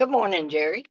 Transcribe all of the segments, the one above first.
Good morning, Jerry.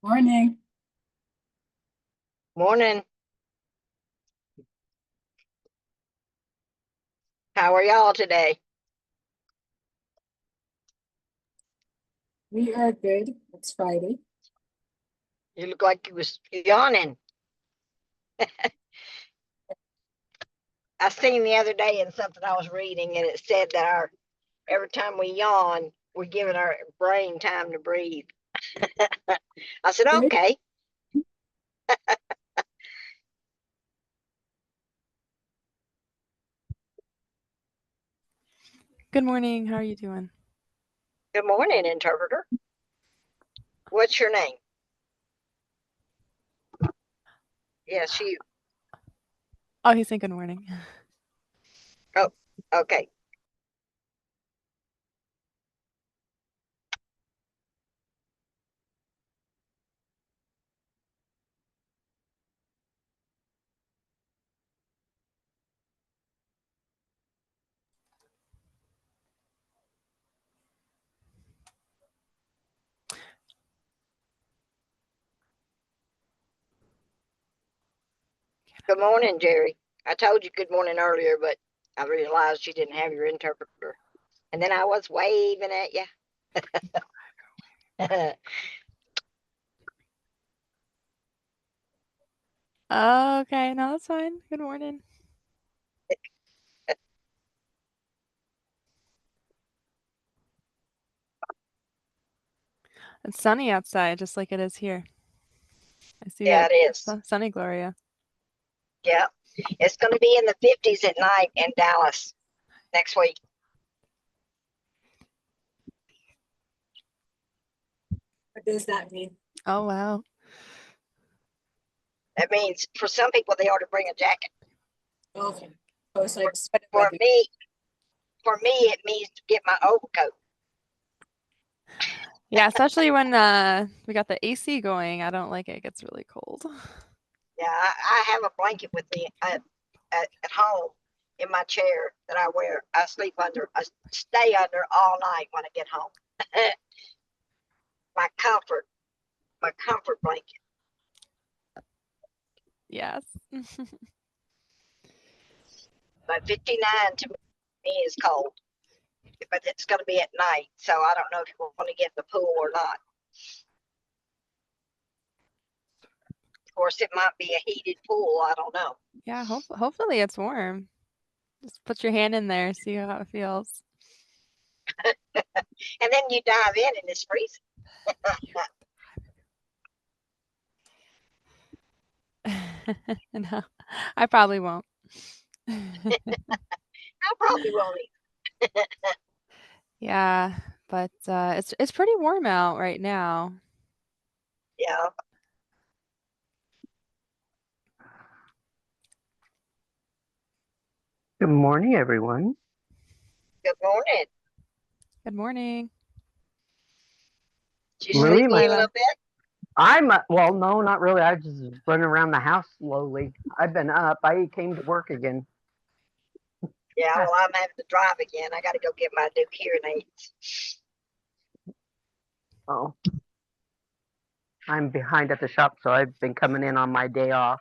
Morning. Morning. How are y'all today? We are good. It's Friday. You look like you was yawning. I seen the other day in something I was reading, and it said that every time we yawn, we're giving our brain time to breathe. I said, Good. okay. Good morning. How are you doing? Good morning, interpreter. What's your name? Yes, you. Oh, he's saying good morning. Oh, okay. Good morning, Jerry. I told you good morning earlier, but I realized you didn't have your interpreter. And then I was waving at you. Oh, okay. No, that's fine. Good morning. It's sunny outside, just like it is here. I see Yeah, that. it is. Sunny, Gloria. Yeah. It's going to be in the 50s at night in Dallas next week. What does that mean? Oh, wow. That means for some people they ought to bring a jacket. Okay. Oh, it's like For me, it means to get my overcoat. Yeah, especially when we got the AC going. I don't like it. It gets really cold. Yeah, I have a blanket with me at home in my chair that I wear. I sleep under. I stay under all night when I get home. my comfort blanket. Yes. But 59 to me is cold. But it's going to be at night, so I don't know if you want to get in the pool or not. Of course, it might be a heated pool. I don't know. Yeah, hopefully it's warm. Just put your hand in there, see how it feels. And then you dive in and it's freezing. No, I probably won't. I I probably won't eat. Yeah, but it's pretty warm out right now. Yeah. Good morning, everyone. Good morning. Good morning. Did you Louis, sleep in a Lila. little bit? well, no, not really. I just running around the house slowly. I've been up. I came to work again. Yeah, well, I'm having to drive again. I got to go get my new hearing aids. Oh, I'm behind at the shop, so I've been coming in on my day off.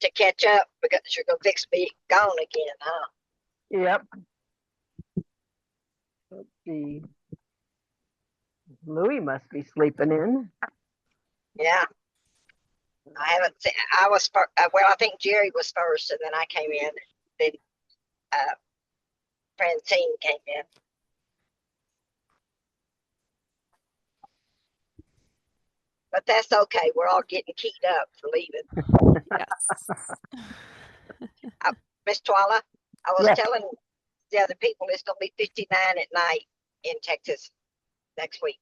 To catch up because you're going to fix me gone again, huh? Yep. Let's see. Louis must be sleeping in. Yeah. I haven't seen, I was, well, I think Jerry was first and then I came in. Then Francine came in. But that's okay. We're all getting keyed up for leaving. Yes. Miss Twala, I was Yes. telling the other people it's going to be 59 at night in Texas next week.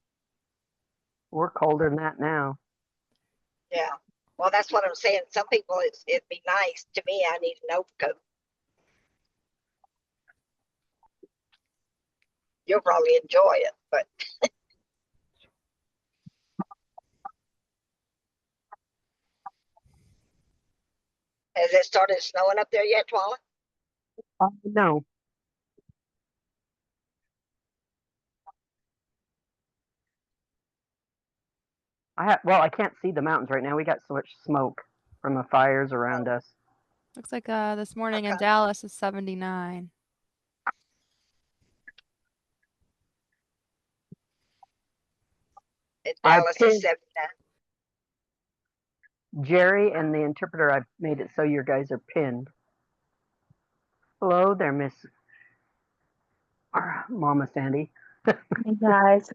We're colder than that now. Yeah. Well, that's what I'm saying. Some people, it'd be nice. To me, I need an overcoat. You'll probably enjoy it, but has it started snowing up there yet, Twala? No. Well, I can't see the mountains right now. We got so much smoke from the fires around us. Looks like this morning in Okay. Dallas is 79. In I Dallas is pinned 79. Jerry and the interpreter. I've made it so your guys are pinned. Hello there, Miss Mama Sandy. Hey guys,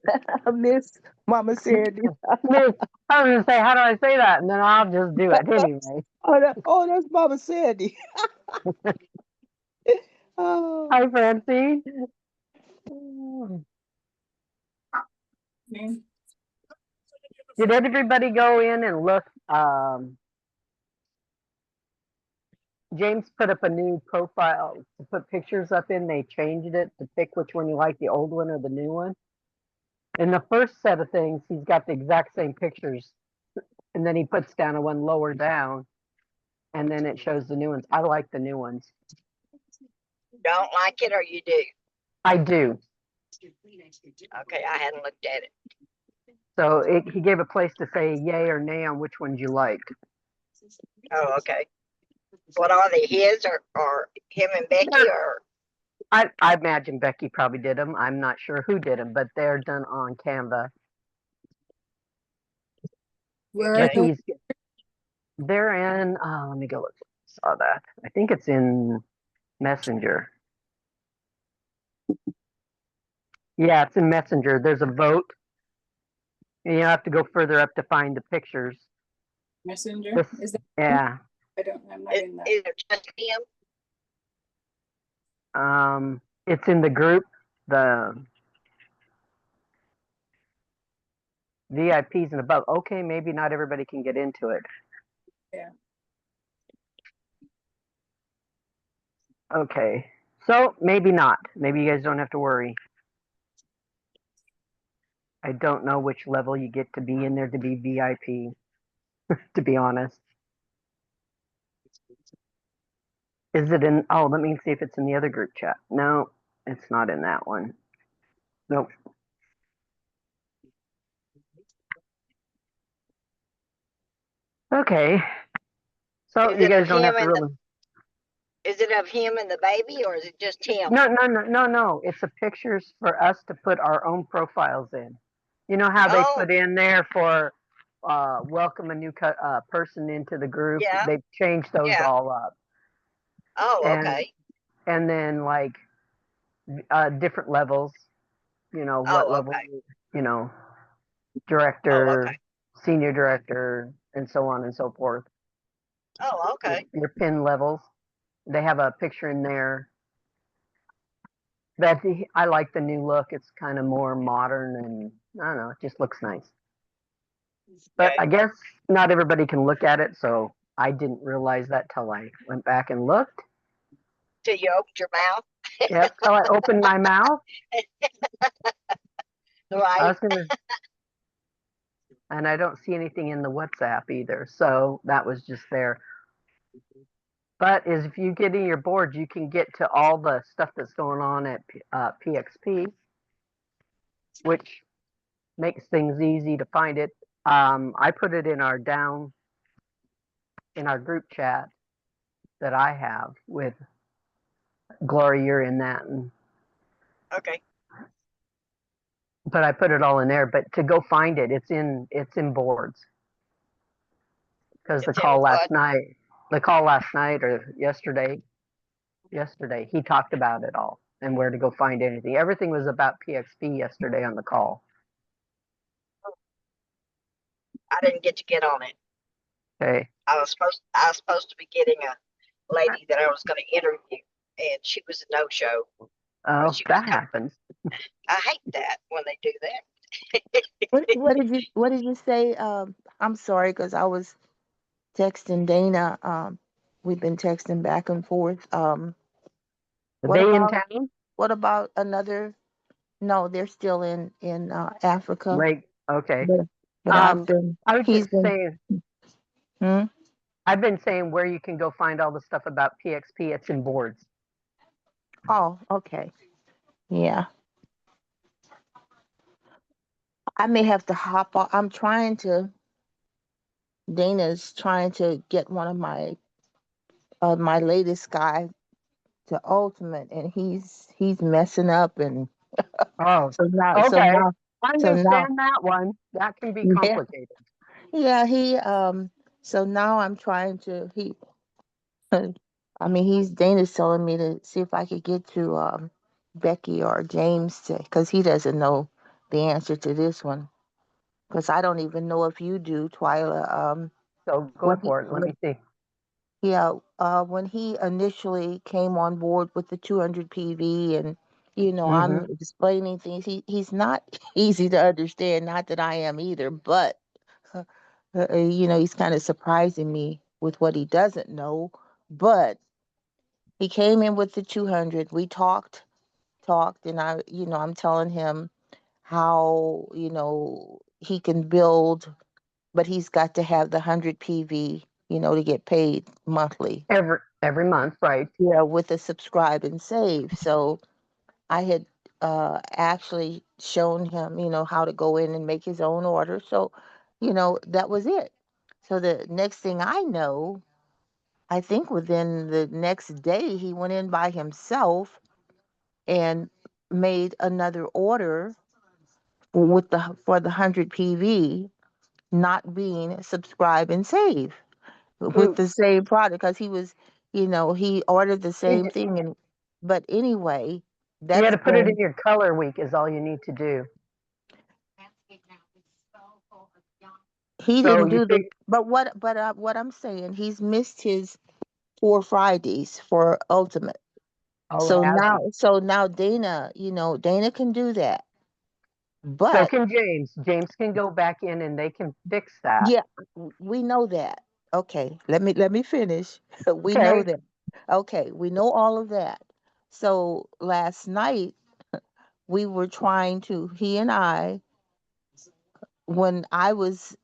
I miss Mama Sandy. Miss, I was gonna say, how do I say that? And then I'll just do it anyway. Oh, that's Mama Sandy. Oh, Hi, Francine. Okay. Did everybody go in and look? James put up a new profile to put pictures up in. They changed it to pick which one you like, the old one or the new one. In the first set of things, he's got the exact same pictures, and then he puts down a one lower down, and then it shows the new ones. I like the new ones. Don't like it or you do? I do. Okay, I hadn't looked at it. So he gave a place to say yay or nay on which ones you liked. Oh, okay. What are they, his or him and Becky or? I imagine Becky probably did them. I'm not sure who did them, but they're done on Canva. Where are But the, they're in, let me go look. Saw that. I think it's in Messenger. Yeah, it's in Messenger. There's a vote. And you have to go further up to find the pictures. messenger? This- Is that, Yeah. I'm not in that. Is it just him? It's in the group, the VIPs and above. Okay, maybe not everybody can get into it. Yeah. Okay, so maybe not. Maybe you guys don't have to worry. I don't know which level you get to be in there to be VIP, to be honest. Is it in, oh, let me see if it's in the other group chat. No, it's not in that one. Nope. Okay. So Is you it guys of don't have him to and really. Is it of him and the baby or is it just him? No. It's the pictures for us to put our own profiles in. You know how they Oh. put in there for welcome a new person into the group? Yeah. They've changed those Yeah. all up. Oh, And, okay. And then like different levels, you know, what Oh, level, okay. you know, Oh, director, okay. senior director, and so on and so forth. Oh, okay. Your pin levels. they have a picture in there that I like the new look. It's kind of more modern and I don't know, it just looks nice. But Okay. I guess not everybody can look at it, so I didn't realize that till I went back and looked. Till you opened your mouth. Yep, till I opened my mouth. I Right. was gonna, and I don't see anything in the WhatsApp either, so that was just there. But if you get in your board, you can get to all the stuff that's going on at PXP, which makes things easy to find it. I put it in our group chat that I have with Glory. You're in that, Okay. but I put it all in there. But to go find it, it's in boards because It's in the call last night or yesterday, he talked about it all and where to go find anything. Everything was about PXP yesterday on the call. I didn't get to get on it. Okay. I was supposed to be getting a lady that I was going to interview, and she was a no-show. Oh, She was that happens. I hate that when they do that. What did you say? I'm sorry because I was texting Dana. We've been texting back and forth. Are What they in about town? what about another? No, they're still in Africa. Like, okay. But, but I've Um, been I was he's just been saying, hmm? I've been saying where you can go find all the stuff about PXP. It's in boards. Oh, okay. Yeah. I may have to hop off. Dana's trying to get one of my latest guy to ultimate and he's messing up and Oh, so now so okay. now I so now understand that one. That can be yeah complicated. yeah he so now I'm trying to I mean he's Dana's telling me to see if I could get to Becky or James to because he doesn't know the answer to this one because I don't even know if you do Twyla So go when he for it. Let me see. yeah, when he initially came on board with the 200 PV, and I'm Mm-hmm. explaining things. He's not easy to understand. Not that I am either, but he's kind of surprising me with what he doesn't know. But he came in with the 200. We talked, and I'm telling him how he can build, but he's got to have the 100 PV, to get paid monthly. Every month, right? Yeah, with a subscribe and save. So I had actually shown him, how to go in and make his own order. So, that was it. So the next thing I know, I think within the next day, he went in by himself and made another order for the 100 PV, not being subscribe and save with Mm, the same product because he was, he ordered the You, same thing. And but anyway, you got that's to put it in going. your color week is all you need to do. He So didn't you do the. figure, What I'm saying, he's missed his 4 Fridays for Ultimate. oh, So has now, he? Dana, Dana can do that. So But can James. James can go back in and they can fix that. yeah, we know that. Okay, let me finish. We know Okay. that. Okay, we know all of that. So last night we were trying to, he and I, when I was,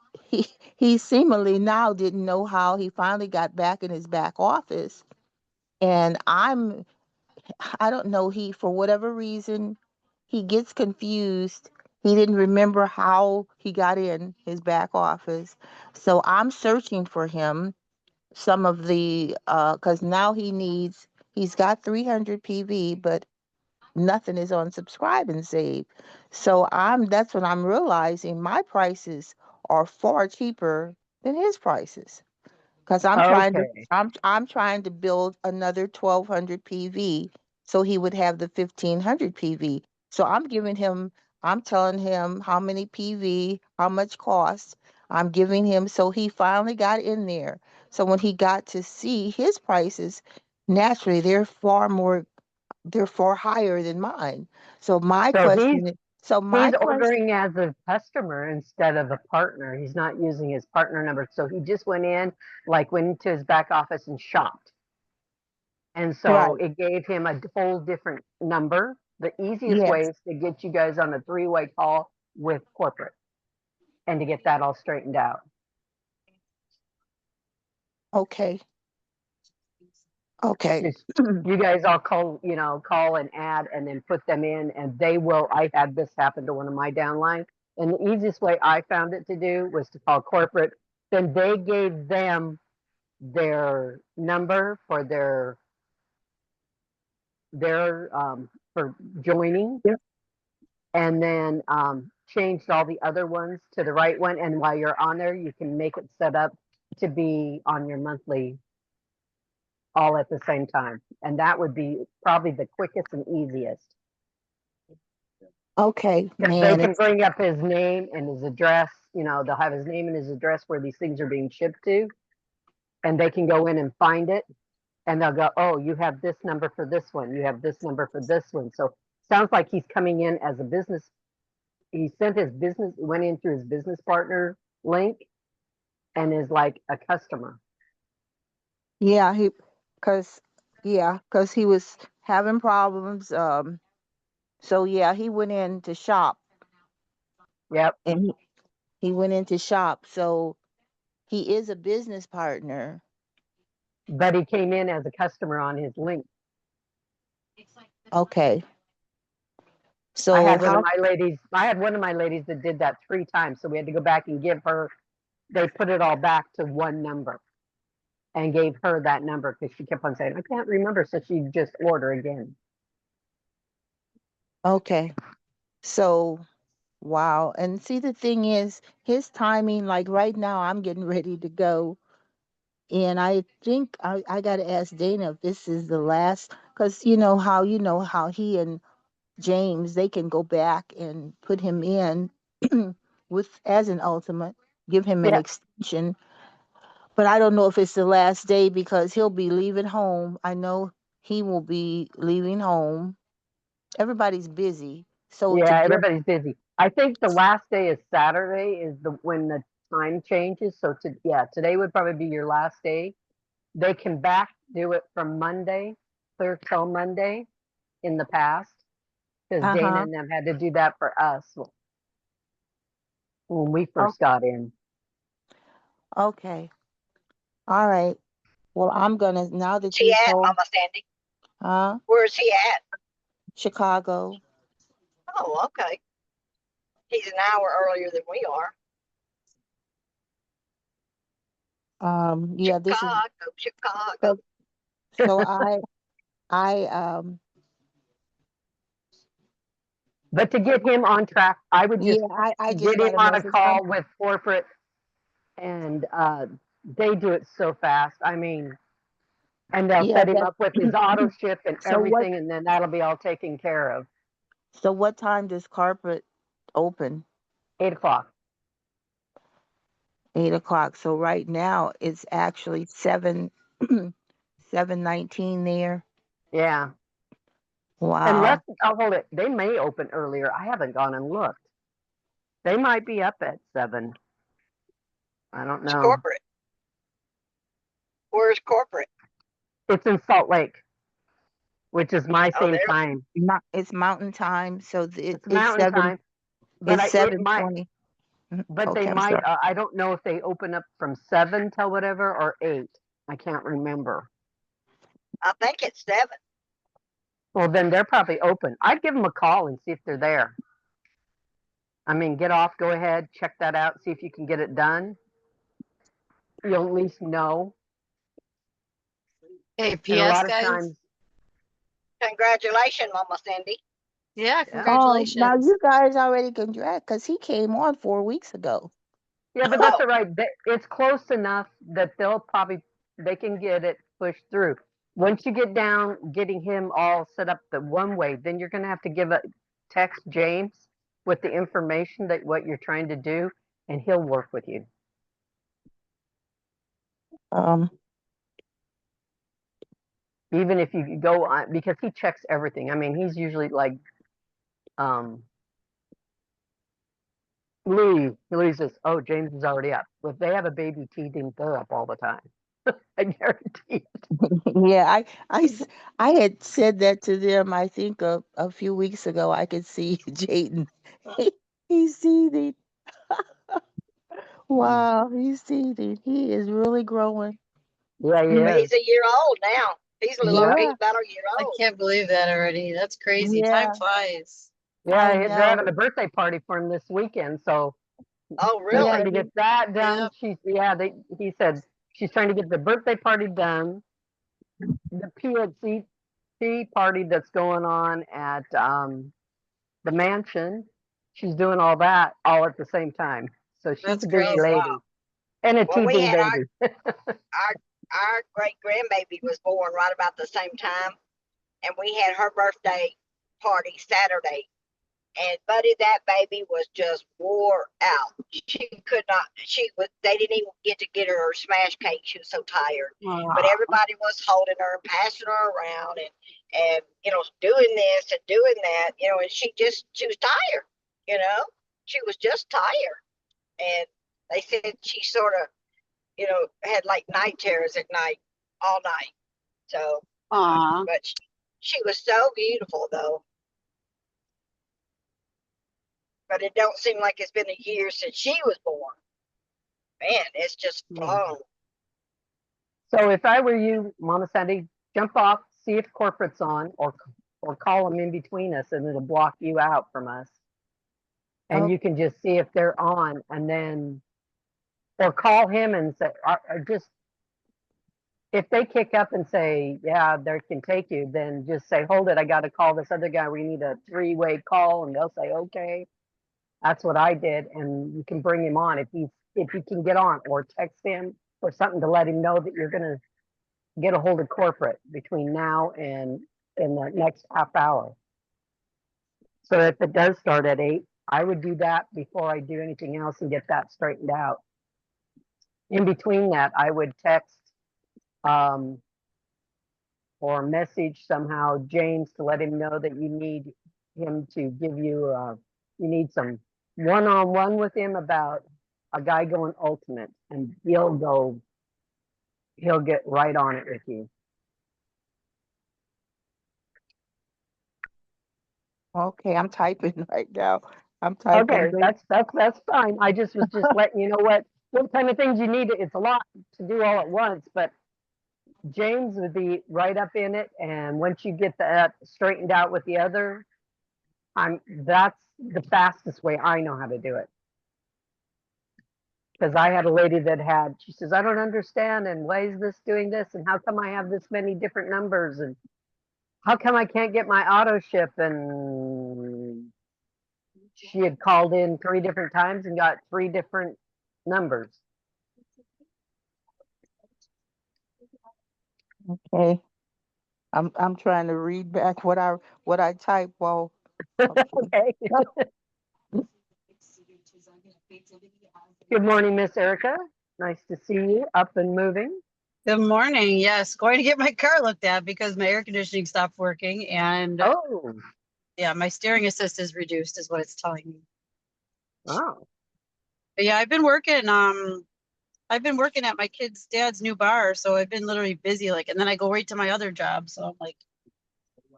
he seemingly now didn't know how he finally got back in his back office. And I don't know, he, for whatever reason, he gets confused. He didn't remember how he got in his back office. So I'm searching for him some of the, because now he's got 300 PV, but nothing is on subscribe and save. So that's what I'm realizing my prices are far cheaper than his prices because Okay. I'm trying to build another 1200 PV so he would have the 1500 PV. So I'm telling him how many PV, how much cost. I'm giving him so he finally got in there. So when he got to see his prices, naturally they're far higher than mine. So my So question is, he's ordering as a customer instead of a partner. He's not using his partner number. So he just went into his back office and shopped. And so right, it gave him a whole different number. The easiest way yes, is to get you guys on a 3-way call with corporate and to get that all straightened out. okay, okay, Just, you guys all call and add and then put them in, and they will. I had this happen to one of my downline, and the easiest way I found it to do was to call corporate. Then they gave them their number for their for joining, Yep. and then changed all the other ones to the right one. And while you're on there, you can make it set up to be on your monthly all at the same time. And that would be probably the quickest and easiest. okay, Because they man. can bring up his name and his address, they'll have his name and his address where these things are being shipped to. And they can go in and find it. And they'll go, oh, you have this number for this one. You have this number for this one. So sounds like he's coming in as a business. He went in through his business partner link and is like a customer. Yeah, cause he was having problems. So yeah, he went in to shop, Yep. and he went in to shop. So he is a business partner. But he came in as a customer on his link. Okay. I So had one of my ladies that did that 3 times. So we had to go back and they put it all back to one number and gave her that number because she kept on saying, I can't remember. So she just order again. okay. So wow. And see, the thing is, his timing, like right now, I'm getting ready to go. And I think I got to ask Dana if this is the last, because you know how he and James, they can go back and put him in as an ultimate, give him an Yeah. extension. But I don't know if it's the last day because he'll be leaving home. I know he will be leaving home. Everybody's busy. So to Yeah, get, everybody's busy. I think the last day is Saturday is when the time changes. So today would probably be your last day. They can do it from Monday, clear till Monday in the past. Because Dana uh-huh. and them had to do that for us when we Oh, first got in. okay. All right. Well, I'm gonna, now that She you at, told, Mama Sandy? huh? Where's he at? Chicago. Oh, okay. He's an hour earlier than we are. Yeah, this is, Chicago. so I But to get him on track, I would just yeah, I just get him got a on a message from, call with corporate, and they do it so fast. I mean, and they'll yeah, set him that, up with his auto ship and so everything, and then that'll be all taken care of. what time does carpet open? 8 o'clock. 8 o'clock. So right now it's actually 7:19 there. Yeah. Unless, Wow. I'll hold it. They may open earlier. I haven't gone and looked. They might be up at 7. I don't It's know. corporate. Where's corporate? It's in Salt Lake, which is my Oh, same there. time. It's mountain time, so It's mountain time, but it's it might, 7:20. but they Okay, I'm might. sorry. I don't know if they open up from 7 till whatever or 8. I can't remember. I think it's 7. Well, then they're probably open. I'd give them a call and see if they're there. I mean, get off, go ahead, check that out, see if you can get it done. You'll at least know. Hey, And a PS lot of guys. times, Congratulations, Mama Sandy. Yeah, yeah. Oh, now congratulations. you guys already can drag because he came on 4 weeks ago. Yeah, but that's all right. It's close enough that they can get it pushed through. Once you get down, getting him all set up the one way, then you're going to have to text James with the information that what you're trying to do, and he'll work with you. Um, Even if you go on, because he checks everything. I mean, he's usually like, Louis says, oh, James is already up. If they have a baby teething, they're up all the time. I guarantee it. Yeah, I had said that to them, I think a few weeks ago. I could see Jaden. He, he's seething. Wow, he's seething. He is really growing. Yeah, he But is. he's a year old now. He's a little, Yeah. he's about a year I old. can't believe that already. That's crazy. Time Yeah, flies. Yeah, I they're know. having a birthday party for him this weekend, so Oh, she's really? trying to get that done. Yep. He said she's trying to get the birthday party done, the PNC party that's going on at the mansion. She's doing all that all at the same time. So she's That's a busy crazy. lady and a Well, we teething had baby. our great grandbaby was born right about the same time, and we had her birthday party Saturday. And buddy, that baby was just wore out. She could not. They didn't even get her smash cake. She was so tired. But everybody was holding her and passing her around, and doing this and doing that. And she was tired. She was just tired. And they said she sort of had like night terrors at night, all night. So, Aw. but she was so beautiful though. But it don't seem like it's been a year since she was born. Man, it's just flown. So if I were you, Mama Sandy, jump off, see if corporate's on, or call them in between us, and it'll block you out from us. And Okay. you can just see if they're on, and then, or call him and say, or just, if they kick up and say, yeah, they can take you, then just say, hold it, I got to call this other guy. We need a 3-way call, and they'll say, okay. That's what I did, and you can bring him on if he can get on, or text him or something to let him know that you're gonna get a hold of corporate between now and in the next half hour. So if it does start at 8, I would do that before I do anything else and get that straightened out. In between that, I would text or message somehow James to let him know that you need him to give you you need some one-on-one with him about a guy going ultimate, and he'll get right on it with you. Okay, I'm typing right now. I'm typing. Okay, that's fine. I was just letting you know what kind of things you need. It's a lot to do all at once, but James would be right up in it, and once you get that straightened out with the other, that's the fastest way I know how to do it. Because I had a lady that she says, I don't understand, and why is this doing this, and how come I have this many different numbers, and how come I can't get my auto ship? And she had called in 3 different times and got 3 different numbers. Okay. I'm trying to read back what I typed while. Okay. Good morning, Miss Erica. Nice to see you up and moving. Good morning. Yes, going to get my car looked at because my air conditioning stopped working, and Oh, yeah, my steering assist is reduced, is what it's telling me. wow. But yeah, I've been working at my kid's dad's new bar, so I've been literally busy, and then I go right to my other job, so I'm like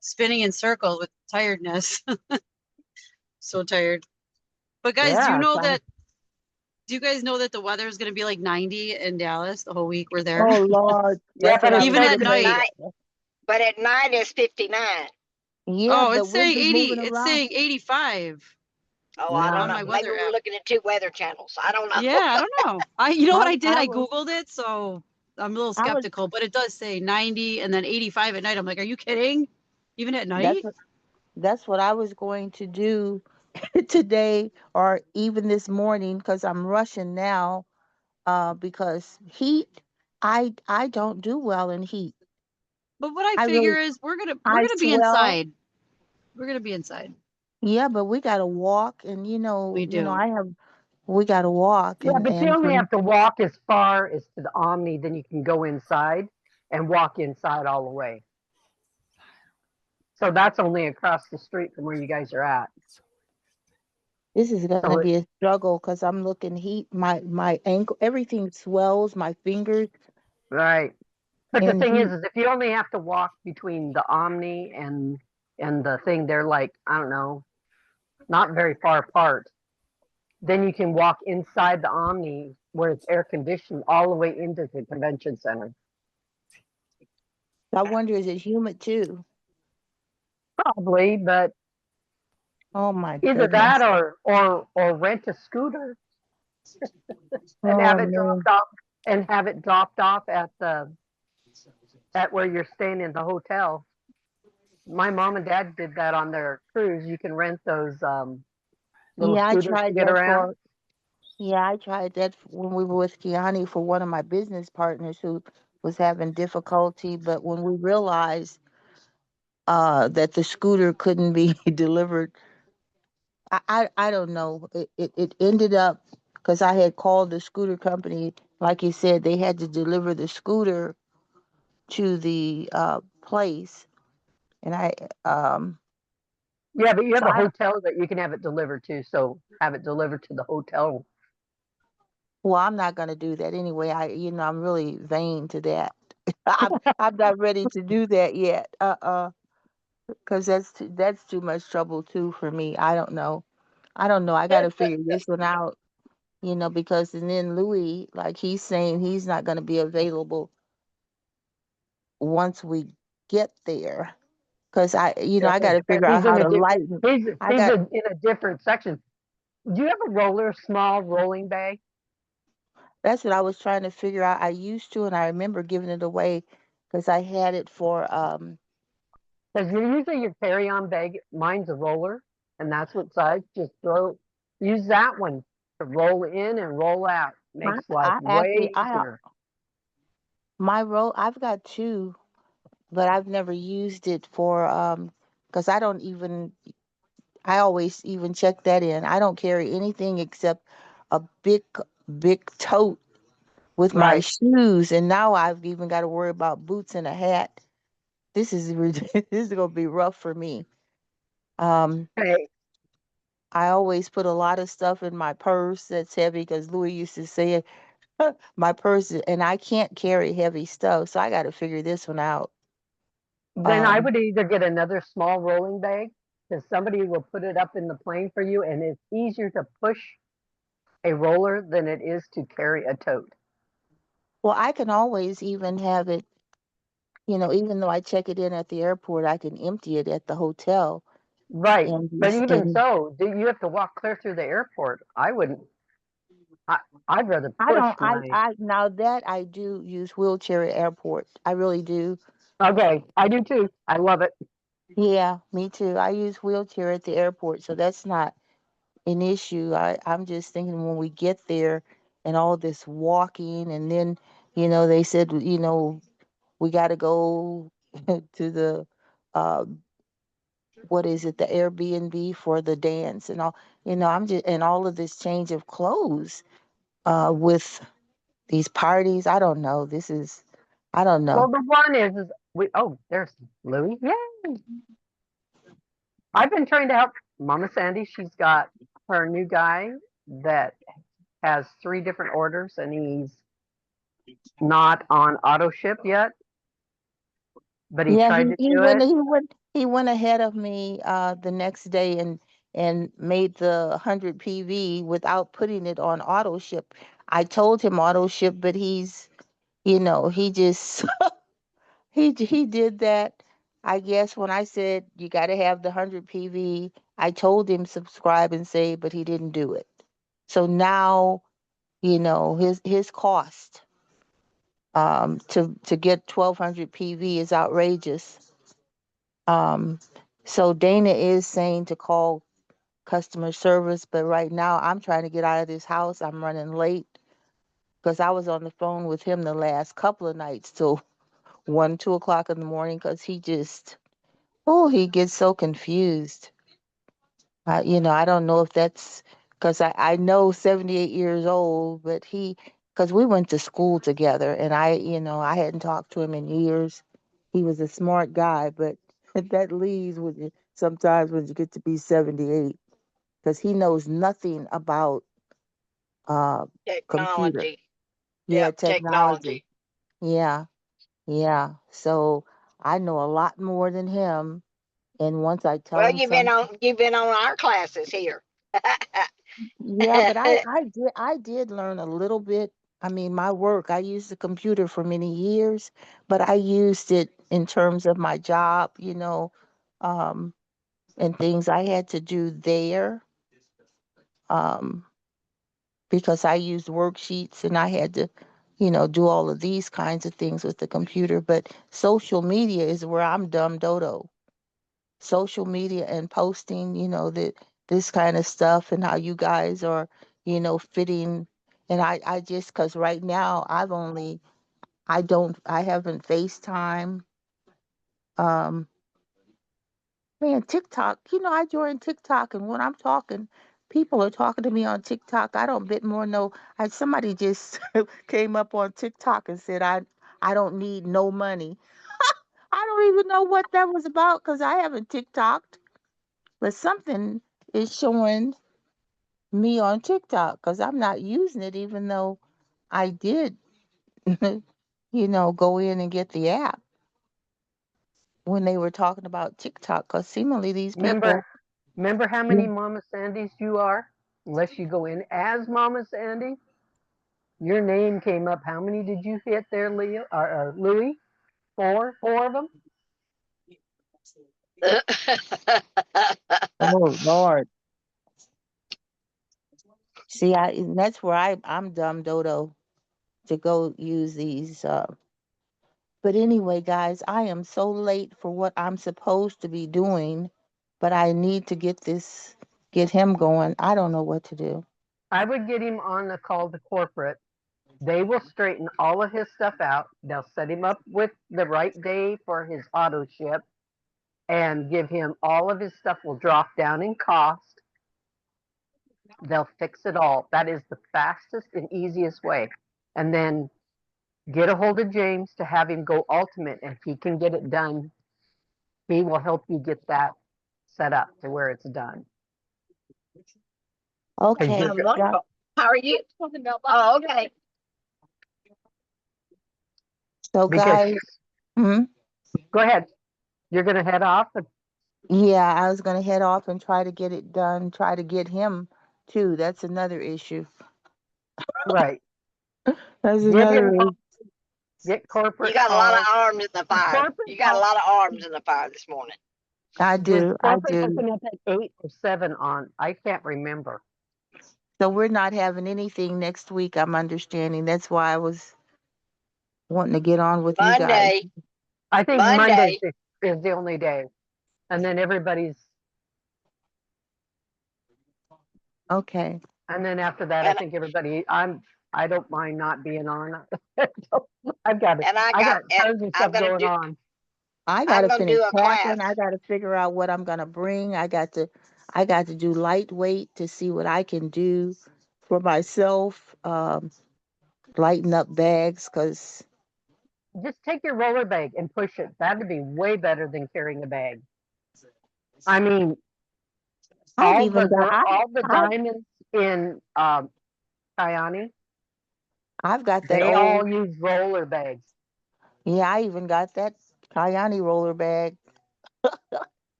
spinning in circles with tiredness. So tired. But guys, Yeah, do you guys know that the weather is going to be like 90 in Dallas the whole week we're there? Oh Lord. Yeah, That's but what I it's was Even gonna at say. night. But at night it's 59. Yeah, Oh, the it's saying wind is 80. moving It's around. saying 85 Oh, I don't on know. my Maybe weather we're app. looking at 2 weather channels. I don't know. Yeah, I don't know. You know what I did? I was Googled it, so I'm a little I was skeptical, but it does say 90 and then 85 at night. I'm like, are you kidding? Even at night? that's what I was going to do today or even this morning because I'm rushing now because heat I don't do well in heat. But what I I figure really is we're I gonna be swell. inside. We're gonna be inside. Yeah, but we got to walk and We do. we got to walk yeah, but you and only from have to walk as far as to the Omni, then you can go inside and walk inside all the way. So that's only across the street from where you guys are at. This is So gonna be a struggle because I'm looking my ankle, everything swells, my fingers right. But the and thing heat. is if you only have to walk between the Omni and the thing, they're like, I don't know, not very far apart. Then you can walk inside the Omni where it's air conditioned all the way into the convention center. I wonder, is it humid too? Probably, but Oh my either that goodness. or rent a scooter and Oh have it man. dropped off at the at where you're staying in the hotel. My mom and dad did that on their cruise. You can rent those little Yeah, I scooters to tried get that around. for Yeah, I tried that when we were with Kiani for one of my business partners who was having difficulty. But when we realized that the scooter couldn't be delivered, I don't know. It ended up because I had called the scooter company. Like you said, they had to deliver the scooter to the place, and Yeah, but you have so a I hotel that you can have it delivered to, so have it delivered to the hotel. well, I'm not gonna do that anyway. I'm really vain to that. I'm not ready to do that yet. Because that's too much trouble too for me. I don't know. I don't know. I got to figure this one out, because and then Louis, like he's saying he's not going to be available once we get there. Because I got to Because figure out he's how in a to lighten. I he's got. in a different section. Do you have a small rolling bag? That's what I was trying to figure out. I used to, and I remember giving it away because I had it for Because usually your carry-on bag, mine's a roller, and that's what size. Just use that one to roll in and roll out. my Makes life I actually way I have easier. my roll. I've got two, but I've never used it for because I always even check that in. I don't carry anything except a big tote with my Right. shoes, and now I've even got to worry about boots and a hat. This is this is gonna be rough for me. Um, Hey, I always put a lot of stuff in my purse that's heavy because Louis used to say my purse, and I can't carry heavy stuff, so I got to figure this one out. then I Um, would either get another small rolling bag, because somebody will put it up in the plane for you, and it's easier to push a roller than it is to carry a tote. well, I can always even have it. Even though I check it in at the airport, I can empty it at the hotel Right. and But just even and so, do you have to walk clear through the airport? I wouldn't. I, I'd rather I push don't my. I now that I do use wheelchair at airport. I really do. Okay, I do too. I love it. Yeah, me too. I use wheelchair at the airport, so that's not an issue. I'm just thinking when we get there and all this walking and then, they said, we got to go to the uh what is it, the Airbnb for the dance and all. I'm just and all of this change of clothes with these parties. I don't know. I don't Well, know. the one is we. Oh, there's Louie. Yay! I've been trying to help Mama Sandy. She's got her new guy that has 3 different orders, and he's not on auto ship yet, but he Yeah, tried to do it. he went ahead of me the next day and made the 100 PV without putting it on auto ship. I told him auto ship, but he just he did that. I guess when I said you got to have the 100 PV, I told him subscribe and save, but he didn't do it. So now, his cost to get 1200 PV is outrageous. Um, so Dana is saying to call customer service, but right now I'm trying to get out of this house. I'm running late because I was on the phone with him the last couple of nights till 1, 2 o'clock in the morning because he gets so confused. I don't know if that's because I know 78 years old, but because we went to school together and I hadn't talked to him in years. He was a smart guy, but that leaves when you sometimes when you get to be 78, because he knows nothing about uh computer. Technology. Yeah, Yep, technology. technology. Yeah, yeah. So I know a lot more than him. And once I tell Well, him something, you've been on our classes here. yeah, but I did learn a little bit. I mean, my work, I used the computer for many years, but I used it in terms of my job, um, and things I had to do there, um, because I used worksheets and I had to, do all of these kinds of things with the computer. But social media is where I'm dumb dodo. Social media and posting, that this kind of stuff and how you guys are, fitting. And I just, cause right now I haven't FaceTime. Um, Man, TikTok, I joined TikTok, and when I'm talking, people are talking to me on TikTok. I don't bit more know. Somebody just came up on TikTok and said, I don't need no money. I don't even know what that was about because I haven't TikToked, but something is showing me on TikTok because I'm not using it, even though I did, go in and get the app when they were talking about TikTok. Because seemingly these Remember, people, remember how yeah, many Mama Sandys you are? Unless you go in as Mama Sandy, your name came up. How many did you hit there, Leo or Louis? Four of them. oh Lord. See, and that's where I'm dumb dodo to go use these. But anyway, guys, I am so late for what I'm supposed to be doing, but I need to get him going. I don't know what to do. I would get him on the call to corporate. They will straighten all of his stuff out. They'll set him up with the right day for his auto ship and give him all of his stuff will drop down in cost. They'll fix it all. That is the fastest and easiest way. And then get a hold of James to have him go ultimate. And if he can get it done, he will help you get that set up to where it's done. Okay, I'm wonderful. How are you? Oh, okay. so Because guys, hmm? go ahead. You're going to head off. Yeah, I was gonna head off and try to get it done. Try to get him too. That's another issue. Right. That's Get him, another issue. get You corporate got a lot of calls. arms in the fire. Corporate You got a calls. lot of arms in the fire this morning. I Does do. I corporate do. open up at 8 or 7 on? I can't remember. So we're not having anything next week. I'm understanding. That's why I was wanting to get on with you guys. Monday, I think Monday Monday. is the only day. And then Okay. and then after that, I And think I don't mind not being on. and I got and tons of I'm stuff gonna going do on. I I'm gotta gonna finish do a packing. class. I gotta figure out what I'm gonna bring. I got to do lightweight to see what I can do for myself. Lighten up bags because Just take your roller bag and push it. That'd be way better than carrying a bag. I mean, I've even got all the I diamonds in Kyani, I've got that they all old, use roller bags yeah, I even got that Kayani roller bag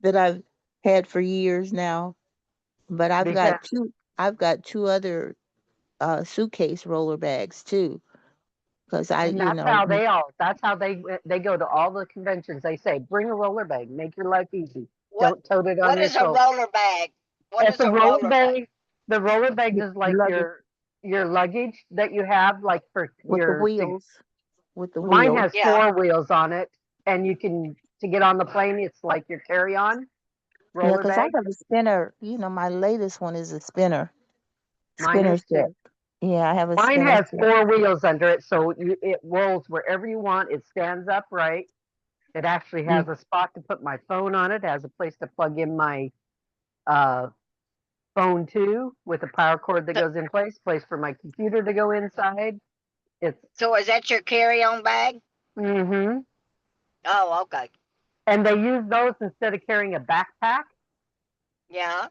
that I've had for years now. But because I've got two other suitcase roller bags too. Because and that's how they go to all the conventions. They say bring a roller bag, make your life easy. What Don't tote it on what your is a shoulder. roller bag? What It's is a a roller roller bag? bag. The roller bags is like luggage your luggage that you have, like for with the wheels, with the mine wheels. has Yeah. 4 wheels on it, and you can to get on the plane. It's like your carry on Yeah, roller because I bag. have a spinner. My latest one is a Mine spinner is too. set. Yeah, I have a Mine spinner has set. 4 wheels under it, so it rolls wherever you want. It stands upright. It actually Yeah, has a spot to put my phone on it. Has a place to plug in my uh, phone too, with a power cord that So, goes in place for my computer to go inside. It's so is that your carry-on bag? mm-hmm. Oh, okay. And they use those instead of carrying a backpack. Yeah.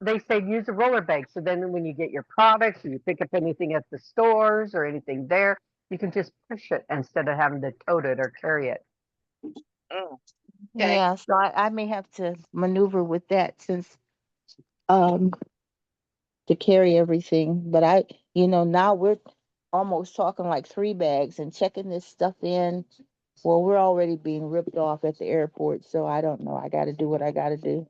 They say use a roller bag. So then when you get your products or you pick up anything at the stores or anything there, you can just push it instead of having to tote it or carry it. Mm. Okay. Yeah, so I may have to maneuver with that since um to carry everything. But now we're almost talking like 3 bags and checking this stuff in. Well, we're already being ripped off at the airport, so I don't know. I got to do what I got to do.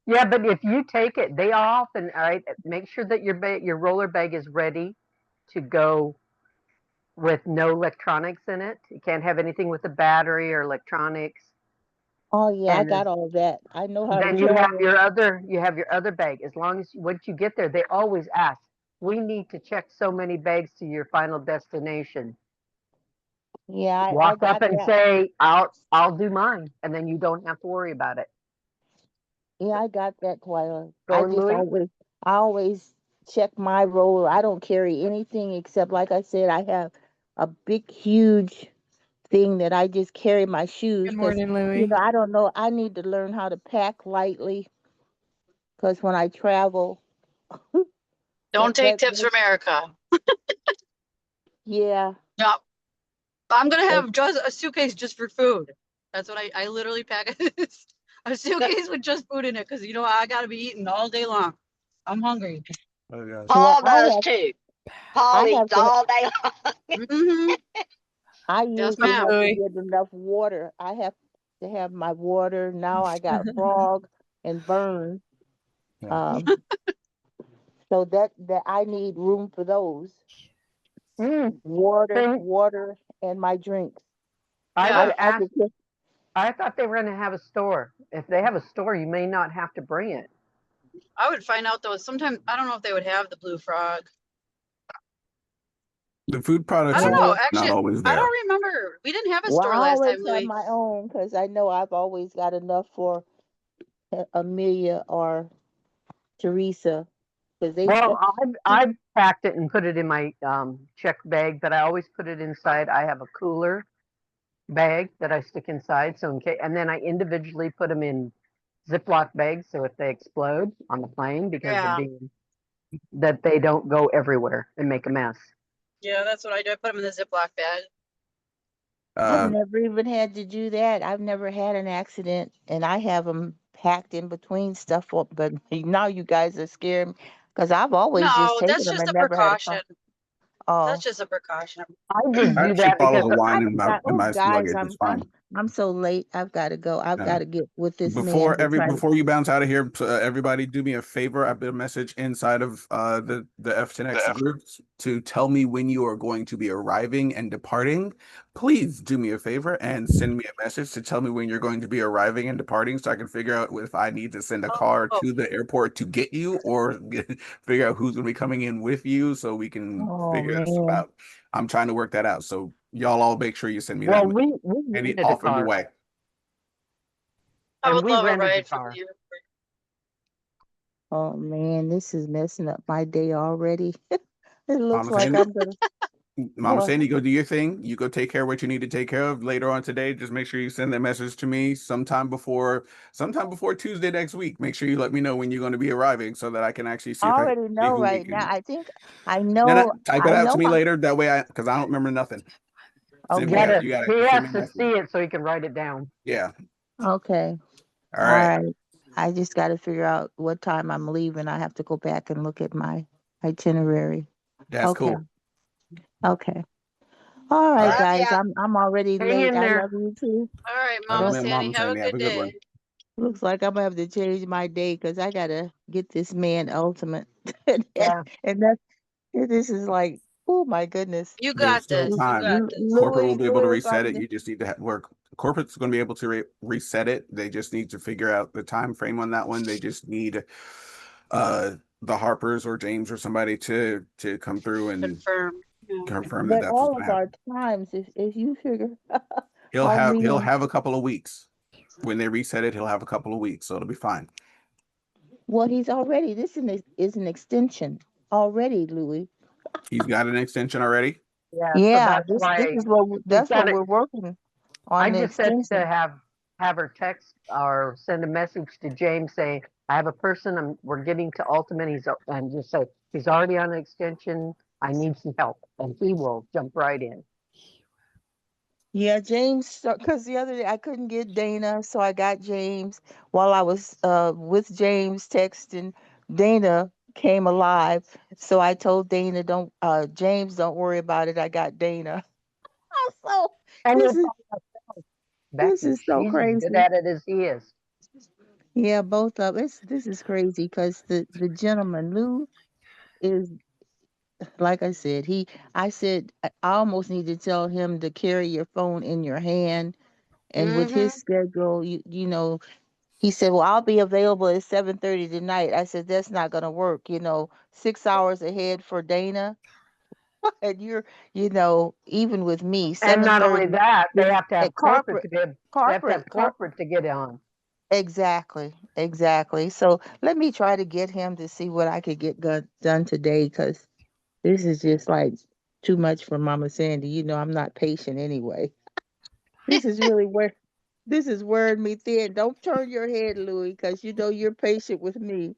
Yeah, but if you take it, they often, all right, make sure that your roller bag is ready to go with no electronics in it. You can't have anything with a battery or electronics. Oh yeah, I And got all that. I know how to then you have travel. your other bag. As long as once you get there, they always ask, we need to check so many bags to your final destination. Yeah, I Walk up got and that. say, I'll do mine, and then you don't have to worry about it. Yeah, I got that, Twyla. Going, Louis? I always check my roller. I don't carry anything except, like I said, I have a big, huge thing that I just carry my shoes Good because, morning, Louis. I don't know. I need to learn how to pack lightly because when I travel, Don't take tips that's from Erica. yeah. No, I'm gonna But have just a suitcase just for food. That's what I literally pack a suitcase with just food in it because I gotta be eating all day long. I'm hungry. Oh gosh. well, Paul does too. Paul I have eats to. all day long. Hmm. I Yes, usually ma'am. have to Louis. get enough water. I have to have my water. Now I got frog and burn. Yeah. Um, so that I need room for those. Mm, Water, then water, and my drinks. I Yeah. would I ask. could just, I thought they were going to have a store. If they have a store, you may not have to bring it. I would find out though. Sometimes I don't know if they would have the blue frog. The food I products don't are know. well, not Actually, always I there. don't remember. We didn't have a well, store I last always time, have Louis. my own because I know I've always got enough for Amelia or Teresa because they. Well, I've packed it and put it in my check bag, but I always put it inside. I have a cooler bag that I stick inside, so in case, and then I individually put them in Ziploc bags, so if they explode on the plane, because of Yeah. being that they don't go everywhere and make a mess. Yeah, that's what I do. I put them in the Ziploc bag. I've Uh, never even had to do that. I've never had an accident, and I have them packed in between stuff. But now you guys are scared because I've always just No, taken that's them just and a never had a precaution. problem. Oh, That's just a precaution. I just I do actually that bottle because of wine I in my forgot. Oh, guys, luggage. It's fine. I'm so late. I've got to go. I've Uh, got to get with this man to try to. before you bounce out of here, everybody do me a favor. I put a message inside of the F10X groups to tell me when you are going to be arriving and departing. Please do me a favor and send me a message to tell me when you're going to be arriving and departing so I can figure out if I need to send a car Oh, to the airport to get you or figure out who's going to be coming in with you so we can Oh figure this man. out. I'm trying to work that out. So y'all all make sure you send me that well, we and rented a off and car away. I and would we love a rented the ride from car. you. Oh man, this is messing up my day already. It looks Mama like Sandy, I'm gonna. Mama Well, Sandy, go do your thing. You go take care of what you need to take care of later on today. Just make sure you send that message to me sometime before Tuesday next week. Make sure you let me know when you're going to be arriving so that I can actually see I if I can already see know who we right now. can. I think I No, no, know. type it I out to know. me later. That way because I don't remember nothing. Send me Okay. a, you got He to send has me a to message. see it so he can write it down. Yeah. Okay. All All right. right. I just got to figure out what time I'm leaving. I have to go back and look at my itinerary. That's Okay. cool. Okay. All All right, right. Love guys. ya. I'm already Hang late. in I there. love you too. All right, Love you, Mama Don't, man. Sandy, Mama have a Sandy. Have good a good one. day. looks like I'm gonna have to change my day because I gotta get this man ultimate, and Yeah. that's this is like, oh my goodness. You There's got still this. You time. got this. Corporate will be able to Louis, reset it. You just need to work. Corporate's going to be able to reset it. They just need to figure out the time frame on that one. They just need the Harpers or James or somebody to come through and Confirm. Yeah. confirm that but that's what's all going of to our happen. times, if you figure how He'll many, have a couple of weeks. When they reset it, he'll have a couple of weeks, so it'll be fine. well, he's already, is an extension already, Louis. He's got an extension already. Yeah. So Yeah, that's this why is what he's that's got what it. we're working I on, the just said to extension. have have her text or send a message to James saying, I have a person, we're getting to Ultimate, and just say, he's already on an extension, I need some help, and he will jump right in. Yeah, James, because the other day I couldn't get Dana, so I got James. While I was with James texting, Dana came alive. So I told Dana, don't James, don't worry about it. I got Dana. So And this it's is this Becky, is so she's as good crazy. at it as he is. Yeah, both of it's this is crazy because the gentleman Lou is, like I said, I said I almost need to tell him to carry your phone in your hand. And with his schedule, you know, he said, well, I'll be available at 7:30 tonight. I said, that's not gonna work, 6 hours ahead for Dana. And even with me, And not only 7:30 that, they is have to at have corporate to get, they have to have corporate. corporate to get on. Exactly, exactly. So let me try to get him to see what I could get done today, because this is just like too much for Mama Sandy. I'm not patient anyway. This is really where this is wearing me thin. Don't turn your head, Louie, because you're patient with me.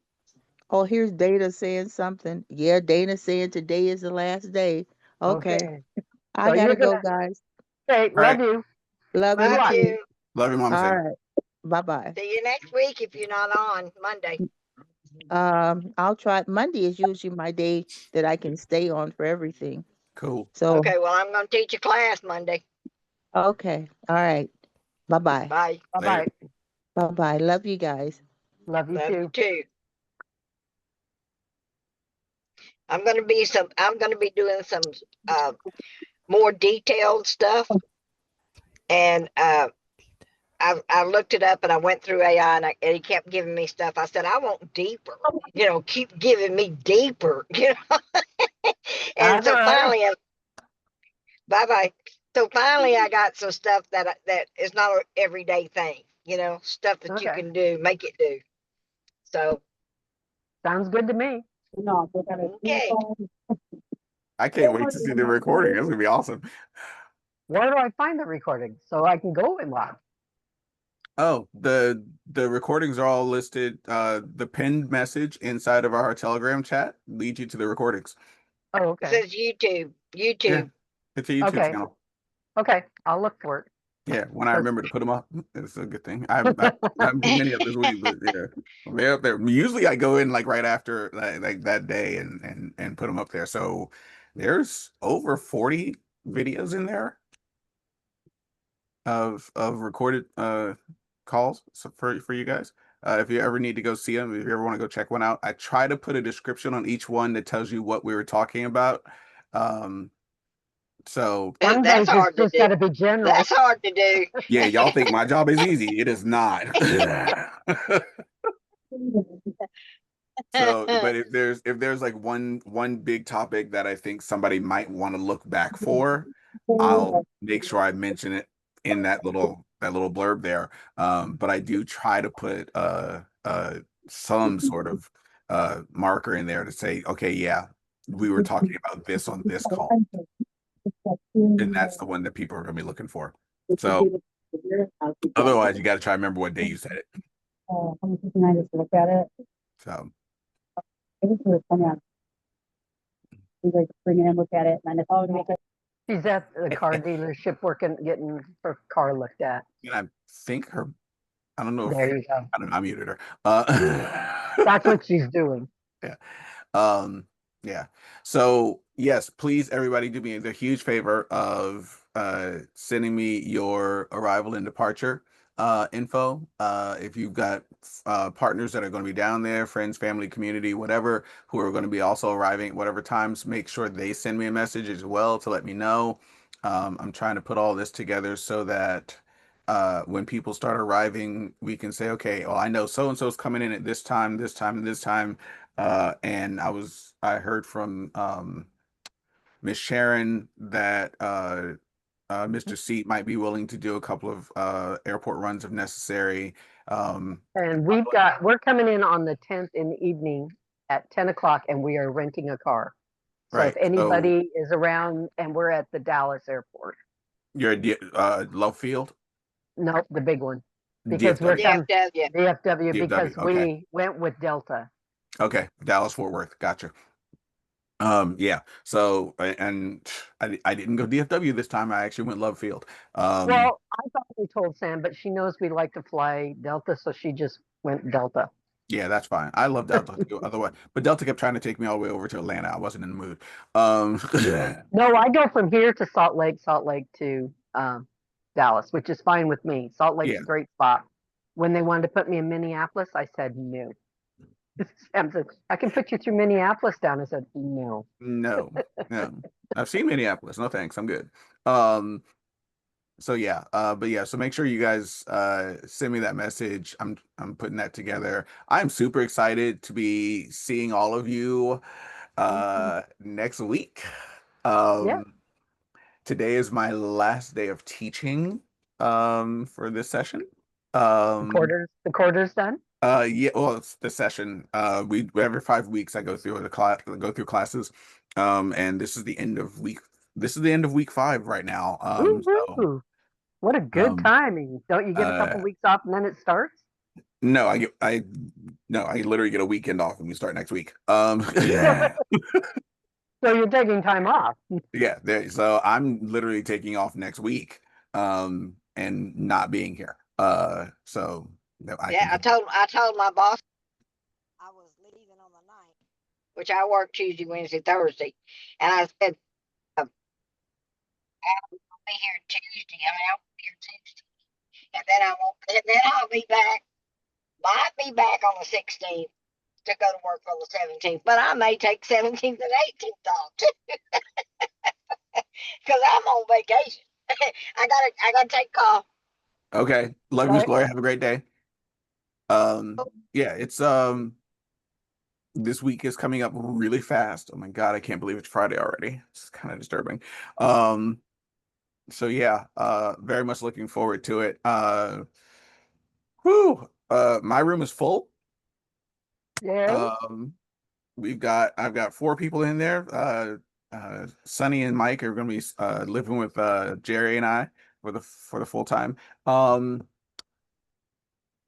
Oh, here's Dana saying something. Yeah, Dana saying today is the last day. Okay, Okay. I So gotta you're go, gonna, guys. okay, All right. love you. Love Good you Love luck. too. you. Love you, Mama All Sandy. right, bye bye. See you next week if you're not on Monday. I'll try. Monday is usually my day that I can stay on for everything. Cool. So, Okay, well, I'm going to teach a class Monday. okay, all right. Bye bye. Bye. Later. Bye-bye. Bye bye. Love you guys. Love you Love you too. too. I'm going to be doing some more detailed stuff. And I looked it up and I went through AI and he kept giving me stuff. I said, I want deeper, keep giving me deeper, And That's so all right. finally, bye bye. So finally, I got some stuff that is not an everyday thing, stuff that you Okay. can do, make it do. So, Sounds good to me. okay. I can't wait to see the recording. It's gonna be awesome. Where do I find the recording so I can go and watch? Oh, the recordings are all listed. The pinned message inside of our Telegram chat leads you to the recordings. Oh, It okay. says YouTube. Yeah, it's a YouTube Okay. channel. Okay. I'll look for it. Yeah, when I remember to put them up, it's a good thing. I haven't put many up this week, but yeah, they're up there. Usually, I go in like right after like that day and put them up there. So there's over 40 videos in there of recorded calls for you guys. If you ever need to go see them, if you ever want to go check one out, I try to put a description on each one that tells you what we were talking about. So Some That's days it's hard to just do. got to be general. That's hard to do. yeah, y'all think my job is easy. It is not. So, but if there's like one big topic that I think somebody might want to look back for, I'll make sure I mention it in that little blurb there. But I do try to put some sort of marker in there to say, okay, yeah, we were talking about this on this call, and that's the one that people are going to be looking for. So otherwise, you got to try to remember what day you said it. Look at it. So It was really funny. We like bring it in, look at it, and then it's make it. She's at the car dealership getting her car looked at. and I think I don't know if There you go. I don't know, I muted her. That's what she's doing. Yeah. Yeah. So yes, please everybody do me the huge favor of sending me your arrival and departure info. If you've got partners that are going to be down there, friends, family, community, whatever, who are going to be also arriving at whatever times, make sure they send me a message as well to let me know. I'm trying to put all this together so that when people start arriving, we can say, okay, well, I know so and so is coming in at this time, this time, and this time. And I heard from Miss Sharon that Mr. Seat might be willing to do a couple of airport runs if necessary. And we're coming in on the 10th in the evening at 10 o'clock, and we are renting a car. So right. if anybody is around, and we're at the Dallas airport. You're at Love Field. No, the big one. because we're DFW. coming DFW. DFW DFW, because okay. we went with Delta. Okay, Dallas Fort Worth. Gotcha. Yeah. So and I didn't go DFW this time. I actually went Love Field. Well, I thought we told Sam, but she knows we like to fly Delta, so she just went Delta. Yeah, that's fine. I love Delta too. Otherwise, but Delta kept trying to take me all the way over to Atlanta. I wasn't in the mood. No, I go from here to Salt Lake to Dallas, which is fine with me. Salt Lake's Yeah. a great spot. When they wanted to put me in Minneapolis, I said no. Sam said, I can put you through Minneapolis down. I said, no. No, no. I've seen Minneapolis. No thanks. I'm good. So yeah, but yeah, so make sure you guys send me that message. I'm putting that together. I'm super excited to be seeing all of you next week. Yeah. Today is my last day of teaching for this session. The quarter's done. Yeah, well, it's the session. We every 5 weeks I go through classes. And this is the end of week 5 right now. So Woo-hoo. What a good um timing. Don't you get a couple weeks off and then it starts? no, I literally get a weekend off and we start next week. So you're taking time off. Yeah, so I'm literally taking off next week, and not being here. So no, Yeah, I told my boss I was leaving on the 9th, which I work Tuesday, Wednesday, Thursday, and I said I'll be here Tuesday. I'll be here Tuesday, and then I'll be back. Might be back on the 16th to go to work on the 17th, but I may take 17th and 18th off too, because I'm on vacation. I gotta take off. Okay, love you, Miss Gloria. Have a great day. Yeah, it's this week is coming up really fast. Oh my God, I can't believe it's Friday already. It's kind of disturbing. So yeah, very much looking forward to it. My room is full. Yeah. I've got 4 people in there. Sonny and Mike are going to be living with Jerry and I for the full time.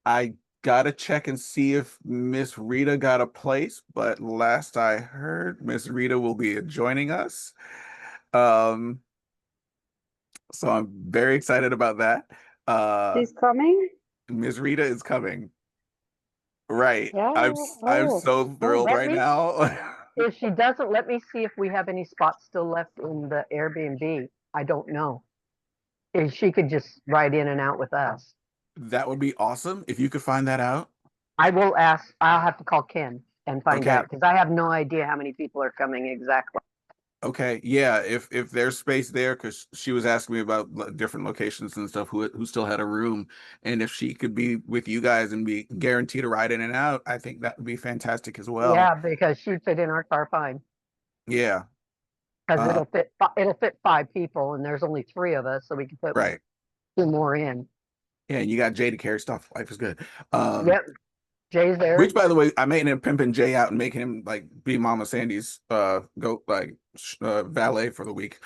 I gotta check and see if Miss Rita got a place, but last I heard, Miss Rita will be joining us. So I'm very excited about that. She's coming? Miss Rita is coming. Right. Yeah. I'm Oh. so thrilled let right me- now. If she doesn't, let me see if we have any spots still left in the Airbnb. I don't know. If she could just ride in and out with us. That would be awesome if you could find that out. I will ask, I'll have to call Ken and find Okay. out because I have no idea how many people are coming exactly. Okay, yeah, if there's space there, because she was asking me about different locations and stuff who still had a room, and if she could be with you guys and be guaranteed to ride in and out, I think that would be fantastic as well. Yeah, because she'd fit in our car fine. Yeah. Because it'll fit 5 people and there's only 3 of us, so we can put Right. 2 more in. Yeah, and you got Jay to carry stuff. Life is good. Yep. Jay's there. Which, by the way, I made him pimping Jay out and making him like be Mama Sandy's valet for the week.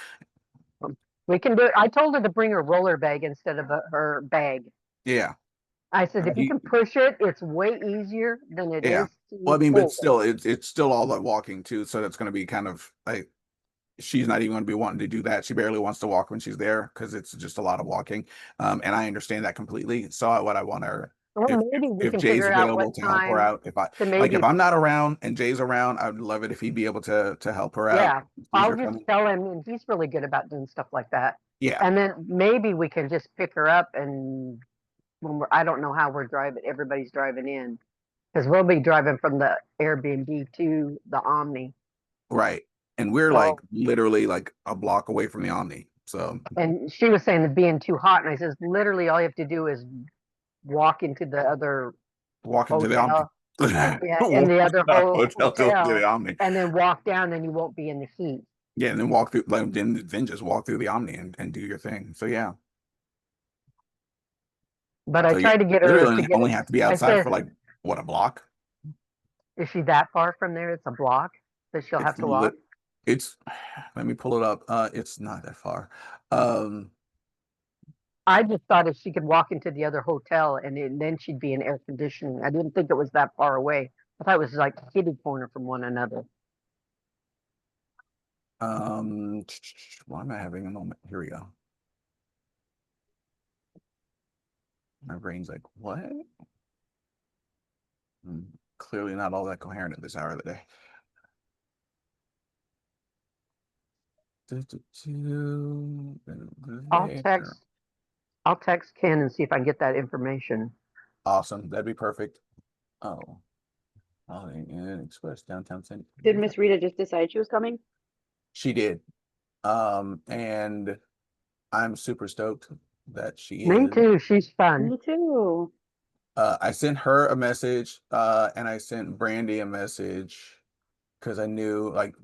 We can do it. I told her to bring her roller bag instead of her bag. Yeah. I said, if you can push it, it's way easier than it Yeah. is to Well, I mean, pull but still, it's still all that walking too, so that's going to be kind of like she's not even going to be wanting to do that. She barely wants to walk when she's there because it's just a lot of walking. And I understand that completely. So what I want her, Well, maybe we if can Jay's figure out available what to help her time out, if I'm not around and Jay's around, I would love it if he'd be able to help her out. Yeah, I'll Are just coming. tell him, and he's really good about doing stuff like that. Yeah. And then maybe we can just pick her up and I don't know how we're driving, everybody's driving in. Because we'll be driving from the Airbnb to the Omni. Right. And we're So- like literally like a block away from the Omni. So And she was saying it being too hot, and I says, literally all you have to do is walk into the other walk into the hotel. Omni. Yeah, in the other hotel to hotel, the Omni. and then walk down, then you won't be in the heat. Yeah, and then walk through, like, then just walk through the Omni and do your thing. So yeah. But So I tried to get her literally to get. only have to be I outside said, for like what, a block? is she that far from there? It's a block that she'll have to walk. It's let me pull it up. It's not that far. I just thought if she could walk into the other hotel then she'd be in air conditioning. I didn't think it was that far away. I thought it was like kitty corner from one another. Why am I having a moment? Here we go. My brain's like, what? Clearly not all that coherent at this hour of the day. I'll text Ken and see if I can get that information. Awesome. That'd be perfect. Oh. Express downtown St. Did Miss Rita just decide she was coming? She did. And I'm super stoked that she Me is. too. She's fun. Me too. I sent her a message, and I sent Brandy a message because I knew like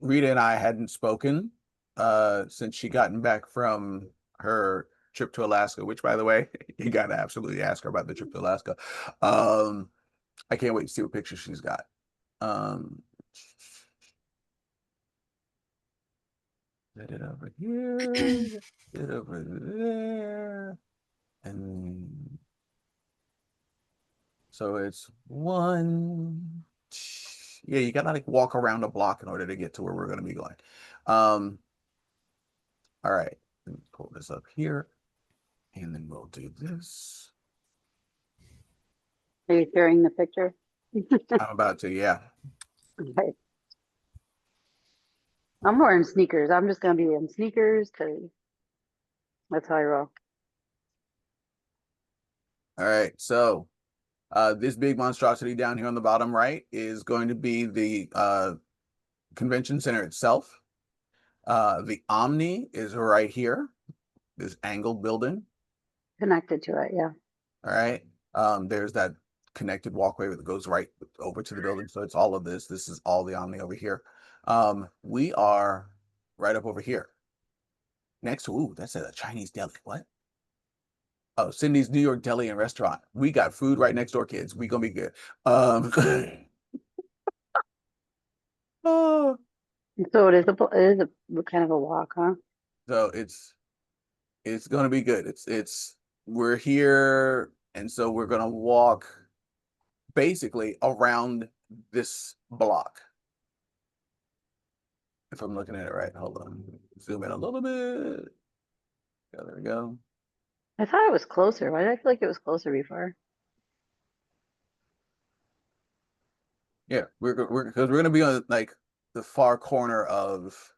Rita and I hadn't spoken since she gotten back from her trip to Alaska, which by the way, you gotta absolutely ask her about the trip to Alaska. I can't wait to see what pictures she's got. Get it over here, get it over there, and so it's one. Yeah, you gotta like walk around a block in order to get to where we're gonna be going. All right, let me pull this up here, and then we'll do this. Are you sharing the picture? I'm about to, yeah. Okay. I'm wearing sneakers. I'm just gonna be in sneakers because that's how I roll. All right, so this big monstrosity down here on the bottom right is going to be the convention center itself. The Omni is right here, this angled building. Connected to it, yeah. All right. There's that connected walkway that goes right over to the building. So it's all of this. This is all the Omni over here. We are right up over here. Next to, ooh, that's a Chinese deli. What? Oh, Cindy's New York Deli and Restaurant. We got food right next door, kids. We gonna be good. Oh, So it is a kind of a walk, huh? so it's gonna be good. We're here, and so we're gonna walk basically around this block. If I'm looking at it right, hold on. Zoom in a little bit. Yeah, there we go. I thought it was closer. Why did I feel like it was closer before? Yeah, because we're gonna be on like the far corner of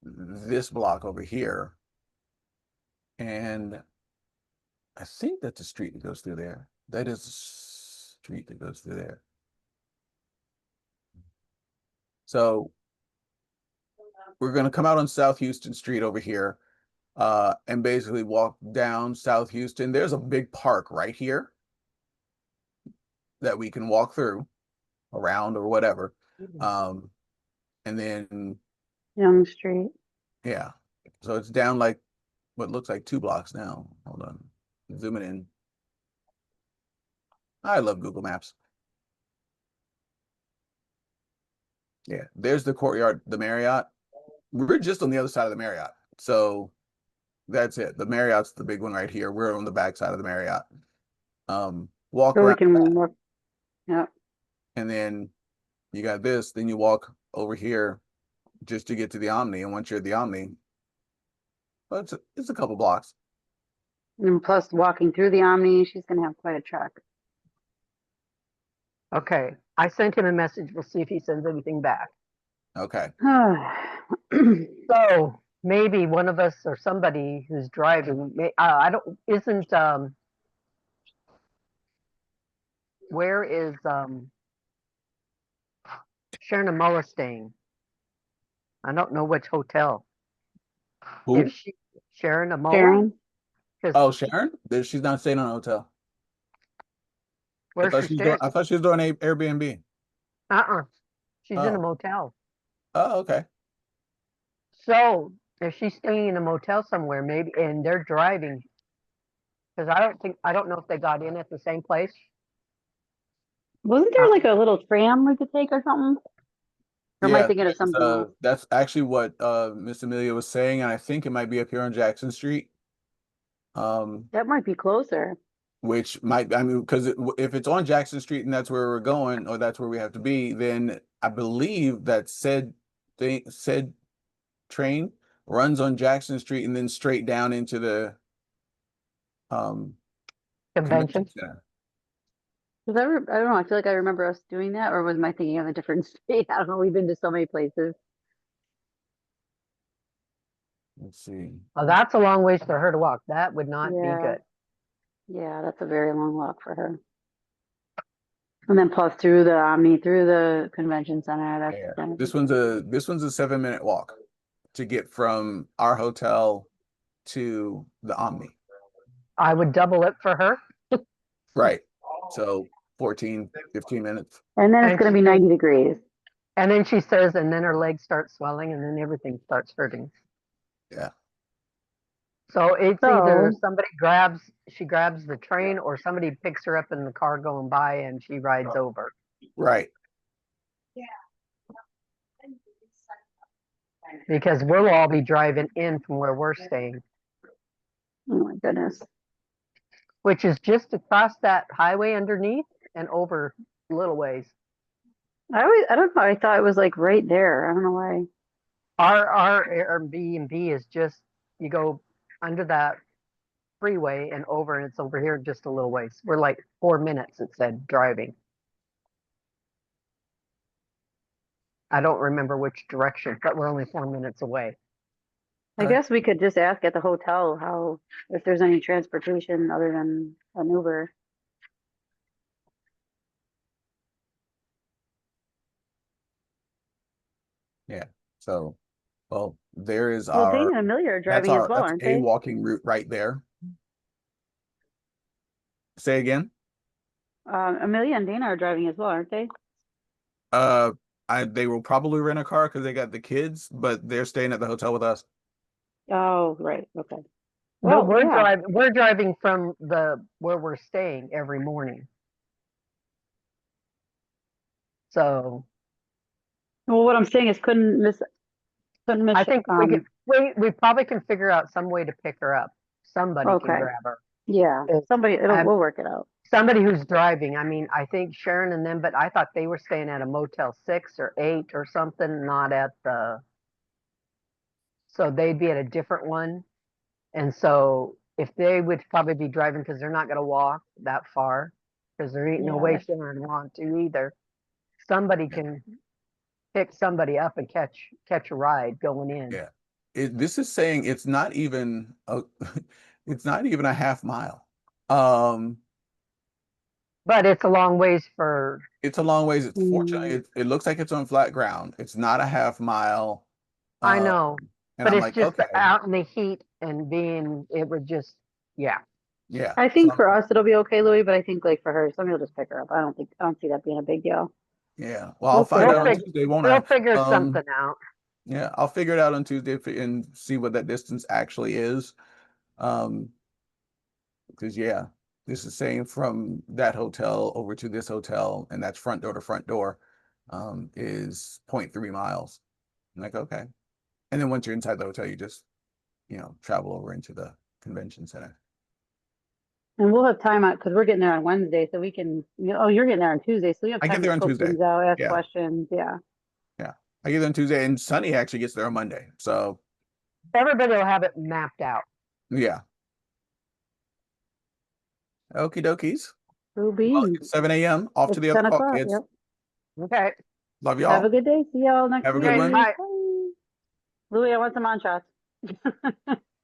this block over here, and I think that's the street that goes through there. That is the street that goes through there. So we're gonna come out on South Houston Street over here, and basically walk down South Houston. There's a big park right here that we can walk through, around or whatever. And then Young Street. yeah, so it's down like what looks like 2 blocks now. Hold on, zooming in. I love Google Maps. Yeah, there's the courtyard, the Marriott. We're just on the other side of the Marriott, so that's it. The Marriott's the big one right here. We're on the back side of the Marriott. Walk So we around, can walk. Yeah. and then you got this. Then you walk over here just to get to the Omni, and once you're at the Omni, well, it's a couple blocks. And plus walking through the Omni, she's gonna have quite a trek. Okay. I sent him a message. We'll see if he sends anything back. Okay. So maybe one of us or somebody who's driving, where is Sharon and Muller staying? I don't know which hotel. Who? If Sharon and Muller? Sharon? Oh, Sharon? She's not staying in a hotel. Where's she staying? I thought she was doing a Airbnb. She's in a motel. Oh, okay. So if she's staying in a motel somewhere, maybe, and they're driving, because I don't know if they got in at the same place. Wasn't there like a little tram we could take or something? Or am I Yeah, thinking of something else? that's actually what Miss Amelia was saying, and I think it might be up here on Jackson Street. That might be closer. which might, I mean, because if it's on Jackson Street and that's where we're going, or that's where we have to be, then I believe that said train runs on Jackson Street and then straight down into the Convention. center. Cause I don't know, I feel like I remember us doing that, or was my thinking of a different state? I don't know, we've been to so many places. Let's see. Oh, that's a long ways for her to walk. That would not be Yeah. good. Yeah, that's a very long walk for her. And then plus through the Omni, through the convention center, Yeah. that's. This one's a 7-minute walk to get from our hotel to the Omni. I would double it for her. Right. So 14, 15 minutes. And then And it's gonna she be says- 90 degrees. And then she says, and then her legs start swelling and then everything starts hurting. Yeah. So it's either So- she grabs the train or somebody picks her up in the car going by and she rides over. Right. Because we'll all be driving in from where we're staying, Oh my goodness. which is just across that highway underneath and over a little ways. I don't know, I thought it was like right there. I don't know why. Our Airbnb is just, you go under that freeway and over, and it's over here just a little ways. We're like 4 minutes, it said, driving. I don't remember which direction, but we're only 4 minutes away. I guess we could just ask at the hotel how, if there's any transportation other than an Uber. So, well, there is Well, our, Dana and Amelia are driving as well, that's aren't a they? walking route right there. Say again? Amelia and Dana are driving as well, aren't they? They will probably rent a car because they got the kids, but they're staying at the hotel with us. Oh, right, okay. But Well, yeah. we're driving from where we're staying every morning. So Well, what I'm saying is I think we probably can figure out some way to pick her up. Somebody Okay. can grab her. yeah, we'll work it out. Somebody who's driving. I mean, I think Sharon and them, but I thought they were staying at a Motel 6 or 8 or something, not at so they'd be at a different one. And so if they would probably be driving, because they're not gonna walk that far, because there ain't no way Yeah. Sharon want to either. Somebody can pick somebody up and catch a ride going in. Yeah. This is saying it's not even a it's not even a half mile. But it's a long ways for, It's a long ways. It's fortunately it looks like it's on flat ground. It's not a half mile. I know, And but I'm it's like, just okay, out in the heat and it would just, yeah. yeah. I think So, for us it'll be okay, Louis, but I think like for her, somebody will just pick her up. I don't see that being a big deal. yeah. Well, I'll We'll find out on figure- Tuesday, won't We'll I? figure something out. Yeah, I'll figure it out on Tuesday and see what that distance actually is. Because yeah, this is saying from that hotel over to this hotel, and that's front door to front door, is 0.3 miles. I'm like, okay. And then once you're inside the hotel, you just, travel over into the convention center. And we'll have time out because we're getting there on Wednesday, so we can. You're getting there on Tuesday, so we have I get time there to on scope Tuesday. things out, ask Yeah. questions. Yeah. I get there on Tuesday, and Sunny actually gets there on Monday. So Everybody will have it mapped out. yeah. Okie dokies. Cool Well, beans. it's 7 a.m. Off to It's the other 10 call, o'clock. kids. Yep. Okay. Love Have a y'all. good day. See y'all next Have a week. good one. Bye. Bye. Louis, I want some on shots.